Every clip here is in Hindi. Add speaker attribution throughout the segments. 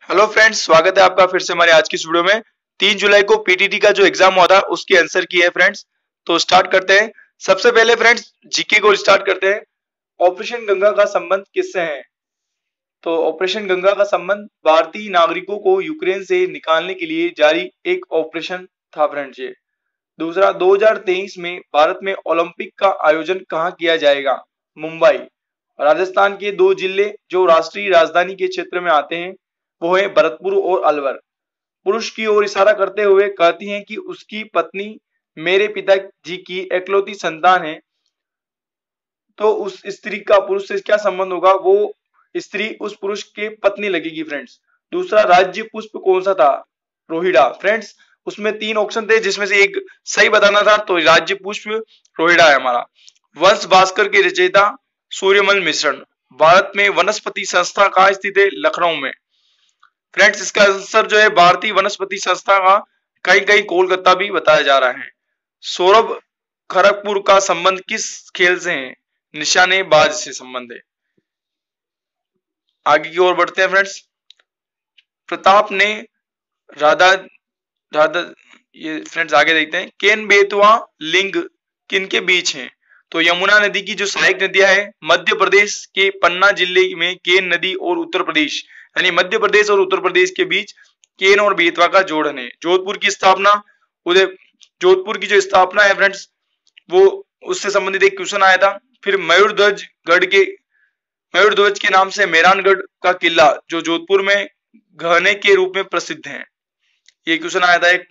Speaker 1: हेलो फ्रेंड्स, स्वागत है आपका फिर से हमारे आज की इस वीडियो में। 3 जुलाई को पीटीटी का जो एग्जाम हुआ था उसके आंसर की है फ्रेंड्स। तो स्टार्ट करते हैं। सबसे पहले फ्रेंड्स जीके को स्टार्ट करते हैं। ऑपरेशन गंगा का संबंध किससे है? तो ऑपरेशन गंगा का संबंध भारतीय नागरिकों को यूक्रेन से निकालने के लिए जारी एक ऑपरेशन था फ्रेंड्स ये। दूसरा, 2023 में भारत में ओलंपिक का आयोजन कहाँ किया जाएगा? मुंबई। राजस्थान के 2 जिले जो राष्ट्रीय राजधानी के क्षेत्र में आते हैं वो है भरतपुर और अलवर। पुरुष की ओर इशारा करते हुए कहती हैं कि उसकी पत्नी मेरे पिताजी की इकलौती संतान है। तो उस स्त्री का पुरुष से क्या संबंध होगा? वो स्त्री उस पुरुष के पत्नी लगेगी फ्रेंड्स। दूसरा, राज्य पुष्प कौन सा था? रोहिड़ा। फ्रेंड्स उसमें 3 ऑप्शन थे जिसमें से एक सही बताना था, तो राज्य पुष्प रोहिड़ा है हमारा। वंश भास्कर के रचयिता सूर्यमल मिश्रण। भारत में वनस्पति संस्था कहाँ स्थित है? लखनऊ में। फ्रेंड्स इसका आंसर जो है भारतीय वनस्पति संस्था का कहीं कहीं कोलकाता भी बताया जा रहा है। सौरभ खड़गपुर का संबंध किस खेल से है? निशानेबाज से संबंध है। आगे की ओर बढ़ते हैं फ्रेंड्स। प्रताप ने राधा राधा ये फ्रेंड्स आगे देखते हैं। केन बेतवा लिंग किनके बीच है? तो यमुना नदी की जो सहायक नदियां है मध्य प्रदेश के पन्ना जिले में केन नदी और उत्तर प्रदेश यानी मध्य प्रदेश और उत्तर प्रदेश के बीच केन और बेतवा का जोड़न है। जोधपुर की स्थापना उदय जोधपुर की जो स्थापना है फ्रेंड्स वो उससे संबंधित एक क्वेश्चन आया था। फिर मयूरध्वज के नाम से मेहरानगढ़ का किला जो जोधपुर में गहने के रूप में प्रसिद्ध है, ये क्वेश्चन आया था एक।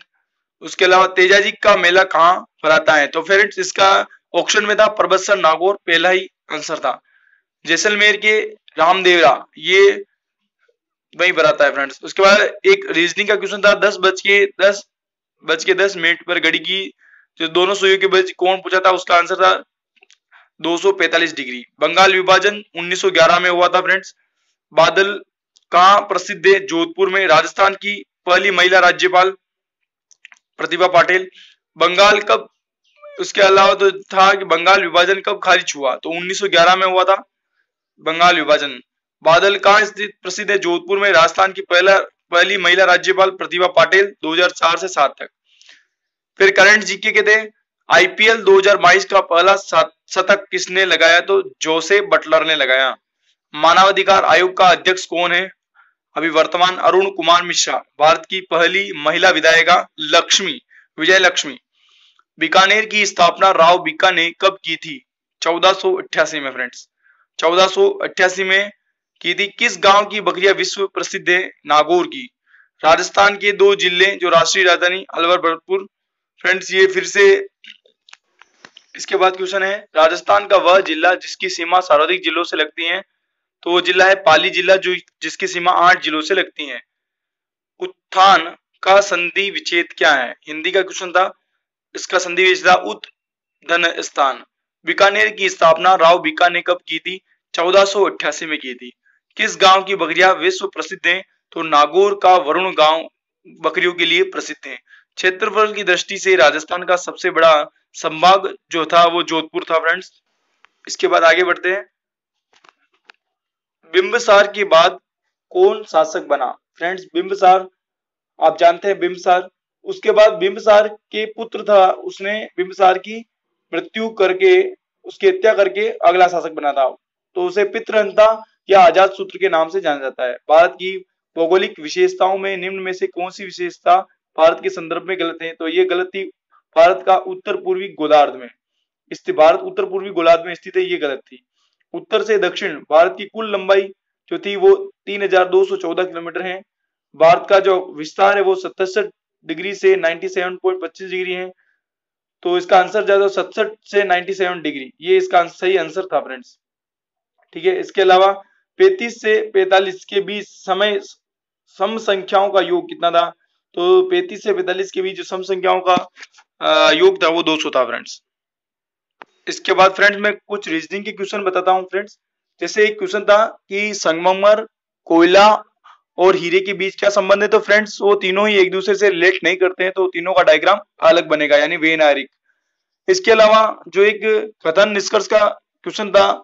Speaker 1: उसके अलावा तेजाजी का मेला कहाँ भराता है? तो फ्रेंड्स इसका ऑप्शन में था परबतसर नागौर, पहला ही आंसर था। जैसलमेर के रामदेवरा ये वही भराता है फ्रेंड्स। उसके बाद एक रीजनिंग का क्वेश्चन था 10:10 पर घड़ी की जो दोनों सुइयों के बीच कोण पूछा था, उसका आंसर था 245 डिग्री। बंगाल विभाजन 1911 में हुआ था फ्रेंड्स। बादल कहाँ प्रसिद्ध है? जोधपुर में। राजस्थान की पहली महिला राज्यपाल प्रतिभा पाटिल। बंगाल कब उसके अलावा तो था कि बंगाल विभाजन कब खारिज हुआ? तो 1911 में हुआ था बंगाल विभाजन। बादल कहाँ स्थित प्रसिद्ध है? जोधपुर में। राजस्थान की पहली महिला राज्यपाल प्रतिभा पाटिल 2004 से 7 तक। फिर करंट जीके के थे। आईपीएल 2022 का पहला शतक किसने लगाया? तो जोसेफ बटलर ने लगाया। मानवाधिकार आयोग का अध्यक्ष कौन है अभी वर्तमान? अरुण कुमार मिश्रा। भारत की पहली महिला विधायिका विजय लक्ष्मी। बीकानेर की स्थापना राव बीका ने कब की थी? 1488 में फ्रेंड्स। 1488 में की थी। किस गांव की बकरियां विश्व प्रसिद्ध है? नागौर की। राजस्थान के 2 जिले जो राष्ट्रीय राजधानी अलवर भरतपुर। फ्रेंड्स ये फिर से इसके बाद क्वेश्चन है राजस्थान का वह जिला जिसकी सीमा सर्वाधिक जिलों से लगती है, तो वो जिला है पाली जिला जो जिसकी सीमा 8 जिलों से लगती है। उत्थान का संधि विच्छेद क्या है? हिंदी का क्वेश्चन था, इसका संधि विच्छेद था उत धन स्थान। बीकानेर की स्थापना राव बीका ने कब की थी? 1488 में की थी। किस गांव की बकरियां विश्व प्रसिद्ध हैं? तो नागौर का वरुण गांव बकरियों के लिए प्रसिद्ध है। क्षेत्रफल की दृष्टि से राजस्थान का सबसे बड़ा संभाग जो था वो जोधपुर था फ्रेंड्स। इसके बाद आगे बढ़ते हैं। बिंबिसार के बाद कौन शासक बना? फ्रेंड्स बिंबिसार आप जानते हैं बिंबिसार। उसके बाद बिंबिसार के पुत्र था, उसने बिंबिसार की मृत्यु करके उसकी हत्या करके अगला शासक बना था, तो उसे पितृहंता या आजाद सूत्र के नाम से जाना जाता है। भारत की भौगोलिक विशेषताओं में निम्न में से कौन सी विशेषता भारत के संदर्भ में गलत है? तो ये गलत थी। भारत का उत्तर पूर्वी गोलार्ध में स्थित भारत उत्तर पूर्वी गोलार्ध में स्थित है, ये गलत थी। उत्तर से दक्षिण भारत की कुल लंबाई जो थी वो 3214 किलोमीटर है। भारत का जो विस्तार है वो 67 डिग्री से 97.25 डिग्री है, तो इसका आंसर जाता 67 से 97 डिग्री, ये इसका सही आंसर था फ्रेंड्स। ठीक है। इसके अलावा 35 से 45 के बीच समय सम संख्याओं का योग कितना था? तो 35 से 45 के बीच जो सम संख्याओं का योग था वो 200 था फ्रेंड्स। इसके बाद फ्रेंड्स मैं कुछ रीजनिंग के क्वेश्चन बताता हूं फ्रेंड्स। जैसे एक क्वेश्चन था कि संगमरमर, कोयला और हीरे के बीच क्या संबंध है? तो फ्रेंड्स वो तीनों ही एक दूसरे से रिलेट नहीं करते हैं, तो तीनों का डायग्राम अलग बनेगा यानी वेन आयरिक। इसके अलावा जो एक कथन निष्कर्ष का क्वेश्चन था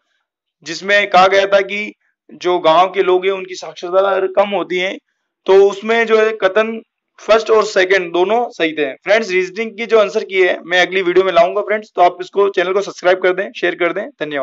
Speaker 1: जिसमें कहा गया था कि जो गांव के लोग हैं उनकी साक्षरता दर कम होती है, तो उसमें जो है कथन फर्स्ट और सेकंड दोनों सही थे। फ्रेंड्स रीजनिंग की जो आंसर की है मैं अगली वीडियो में लाऊंगा फ्रेंड्स, तो आप इसको चैनल को सब्सक्राइब कर दें, शेयर कर दें। धन्यवाद।